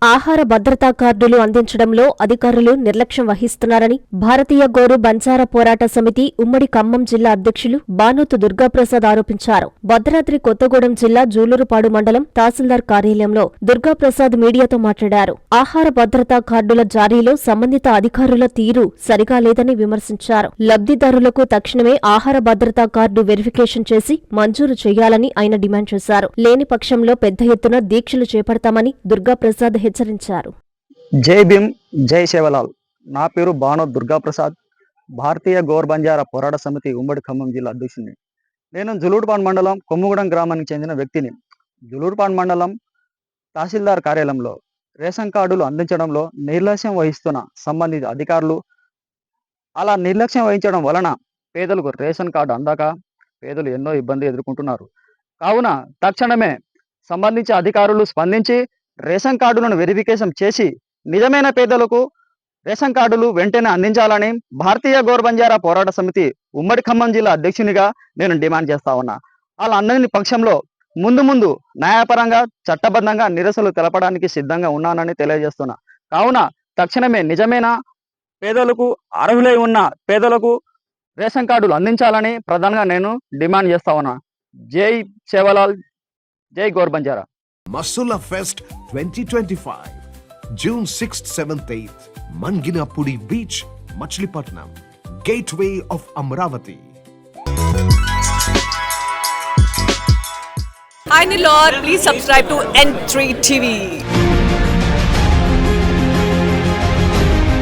ఆహార భద్రతా కార్డులు అందించడంలో అధికారులు నిర్లక్ష్యం వహిస్తున్నారని భారతీయ గోరు బంజారా పోరాట సమితి ఉమ్మడి ఖమ్మం జిల్లా అధ్యక్షులు బానోతు దుర్గాప్రసాద్ ఆరోపించారు. భద్రాద్రి కొత్తగూడెం జిల్లా జూలూరుపాడు మండలం తహసీల్దార్ కార్యాలయంలో దుర్గాప్రసాద్ మీడియాతో మాట్లాడారు. ఆహార భద్రతా కార్డుల జారీలో సంబంధిత అధికారుల తీరు సరిగా లేదని విమర్శించారు. లబ్ధిదారులకు తక్షణమే ఆహార భద్రతా కార్డు వెరిఫికేషన్ చేసి మంజూరు చేయాలని ఆయన డిమాండ్ చేశారు. లేని పక్షంలో పెద్ద ఎత్తున దీక్షలు చేపడతామని దుర్గాప్రసాద్ హెచ్చరించారు. జై భీమ్, జై సేవలాల్. నా పేరు బానోత్ దుర్గాప్రసాద్, భారతీయ గోర్ బంజారా పోరాట సమితి ఉమ్మడి ఖమ్మం జిల్లా అధ్యక్షుడిని. నేను జులూరుపాడు మండలం కొమ్ముగూడెం గ్రామానికి చెందిన వ్యక్తిని. జులూరుపాడు మండలం తహసీల్దార్ కార్యాలయంలో రేషన్ కార్డులు అందించడంలో నిర్లక్ష్యం వహిస్తున్న సంబంధిత అధికారులు, అలా నిర్లక్ష్యం వహించడం వలన పేదలకు రేషన్ కార్డు అందక పేదలు ఎన్నో ఇబ్బంది ఎదుర్కొంటున్నారు. కావున తక్షణమే సంబంధించిన అధికారులు స్పందించి రేషన్ కార్డులను వెరిఫికేషన్ చేసి నిజమైన పేదలకు రేషన్ కార్డులు వెంటనే అందించాలని భారతీయ గోర్ బంజారా పోరాట సమితి ఉమ్మడి ఖమ్మం జిల్లా అధ్యక్షునిగా నేను డిమాండ్ చేస్తా ఉన్నా. అలా అందని పక్షంలో ముందు న్యాయపరంగా చట్టబద్ధంగా నిరసనలు తెలపడానికి సిద్ధంగా ఉన్నానని తెలియజేస్తున్నా. కావున తక్షణమే నిజమైన పేదలకు, అర్హులై ఉన్న పేదలకు రేషన్ కార్డులు అందించాలని ప్రధానంగా నేను డిమాండ్ చేస్తా ఉన్నా. జై సేవలాల్, జై Gor Banjara. Masula Fest 2025 June 6th, 7th, 8th Manginapudi Beach, Machilipatnam, Gateway of Amravati. Hi Nilor, please subscribe to N3 TV.